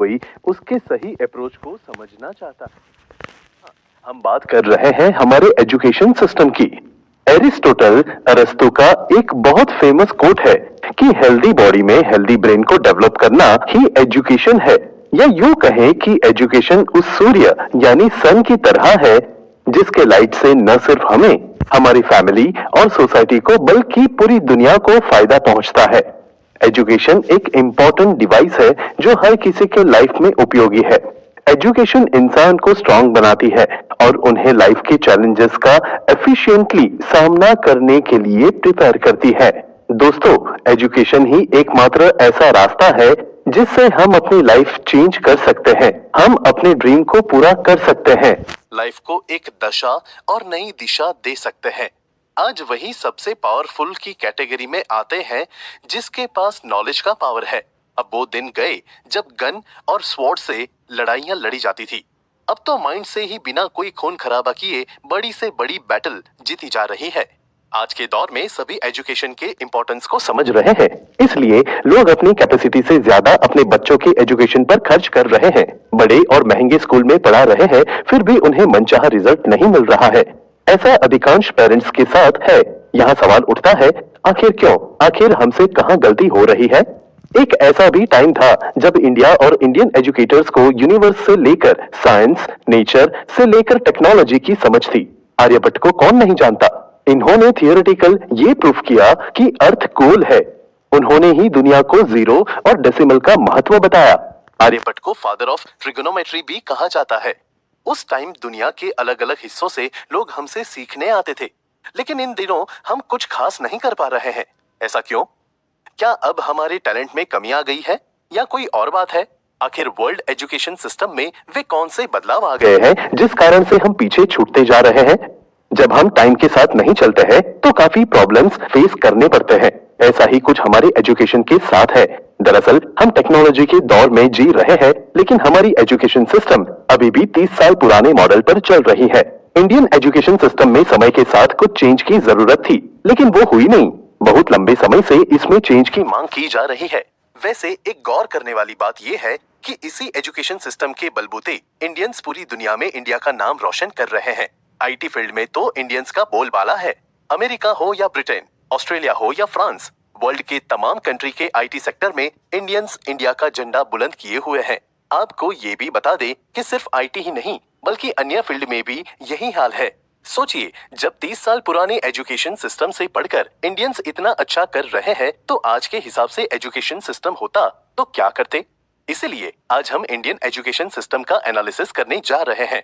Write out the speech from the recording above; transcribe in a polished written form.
कोई उसके सही अप्रोच को समझना चाहता। हम बात कर रहे हैं हमारे एजुकेशन सिस्टम की। एरिस्टोटल अरस्तु का एक बहुत फेमस कोट है कि हेल्दी बॉडी में हेल्दी ब्रेन को डेवलप करना ही एजुकेशन है, या यूं कहें कि एजुकेशन उस सूर्य यानी सन की तरह है जिसके लाइट से न सिर्फ हमें, हमारी फैमिली और सोसाइटी को बल्कि पूरी दुनिया को फायदा पहुंचता है। एजुकेशन एक इम्पोर्टेंट डिवाइस है जो हर किसी के लाइफ में उपयोगी है। एजुकेशन इंसान को स्ट्रांग बनाती है और उन्हें लाइफ के चैलेंजेस का एफिशिएंटली सामना करने के लिए प्रिपेयर करती है। दोस्तों, एजुकेशन ही एकमात्र ऐसा रास्ता है जिससे हम अपनी लाइफ चेंज कर सकते हैं, हम अपने ड्रीम को पूरा कर सकते हैं, लाइफ को एक दशा और नई दिशा दे सकते हैं। आज वही सबसे पावरफुल की कैटेगरी में आते हैं जिसके पास नॉलेज का पावर है। अब वो दिन गए जब गन और स्वॉर्ड से लड़ाइयां लड़ी जाती थी। अब तो माइंड से ही बिना कोई खून खराबा किए बड़ी से बड़ी बैटल जीती जा रही है। आज के दौर में सभी एजुकेशन के इम्पोर्टेंस को समझ रहे हैं, इसलिए लोग अपनी कैपेसिटी से ज्यादा अपने बच्चों के एजुकेशन पर खर्च कर रहे हैं। बड़े और महंगे स्कूल में पढ़ा रहे हैं, फिर भी उन्हें मनचाहा रिजल्ट नहीं मिल रहा है। ऐसा अधिकांश पेरेंट्स के साथ है। यहाँ सवाल उठता है, आखिर क्यों? आखिर हमसे कहाँ गलती हो रही है? एक ऐसा भी टाइम था जब इंडिया और इंडियन एजुकेटर्स को यूनिवर्स से लेकर साइंस, नेचर से लेकर टेक्नोलॉजी की समझ थी। आर्यभट्ट को कौन नहीं जानता? इन्होंने थियोरेटिकल ये प्रूफ किया कि अर्थ गोल है। उन्होंने ही दुनिया को जीरो और डेसिमल का महत्व बताया। आर्यभट्ट को फादर ऑफ ट्रिगोनोमेट्री भी कहा जाता है। उस टाइम दुनिया के अलग अलग हिस्सों से लोग हमसे सीखने आते थे, लेकिन इन दिनों हम कुछ खास नहीं कर पा रहे हैं। ऐसा क्यों? क्या अब हमारे टैलेंट में कमी आ गई है या कोई और बात है? आखिर वर्ल्ड एजुकेशन सिस्टम में वे कौन से बदलाव आ गए हैं जिस कारण से हम पीछे छूटते जा रहे हैं? जब हम टाइम के साथ नहीं चलते हैं तो काफी प्रॉब्लम्स फेस करने पड़ते हैं। ऐसा ही कुछ हमारे एजुकेशन के साथ है। दरअसल हम टेक्नोलॉजी के दौर में जी रहे हैं, लेकिन हमारी एजुकेशन सिस्टम अभी भी 30 साल पुराने मॉडल पर चल रही है। इंडियन एजुकेशन सिस्टम में समय के साथ कुछ चेंज की जरूरत थी, लेकिन वो हुई नहीं। बहुत लंबे समय से इसमें चेंज की मांग की जा रही है। वैसे एक गौर करने वाली बात यह है कि इसी एजुकेशन सिस्टम के बलबूते इंडियंस पूरी दुनिया में इंडिया का नाम रोशन कर रहे हैं। आईटी फील्ड में तो इंडियंस का बोलबाला है। अमेरिका हो या ब्रिटेन, ऑस्ट्रेलिया हो या फ्रांस, वर्ल्ड के तमाम कंट्री के आईटी सेक्टर में इंडियंस इंडिया का झंडा बुलंद किए हुए हैं। आपको ये भी बता दे कि सिर्फ आईटी ही नहीं बल्कि अन्य फील्ड में भी यही हाल है। सोचिए, जब 30 साल पुराने एजुकेशन सिस्टम से पढ़कर इंडियंस इतना अच्छा कर रहे हैं, तो आज के हिसाब से एजुकेशन सिस्टम होता तो क्या करते? इसलिए आज हम इंडियन एजुकेशन सिस्टम का एनालिसिस करने जा रहे हैं।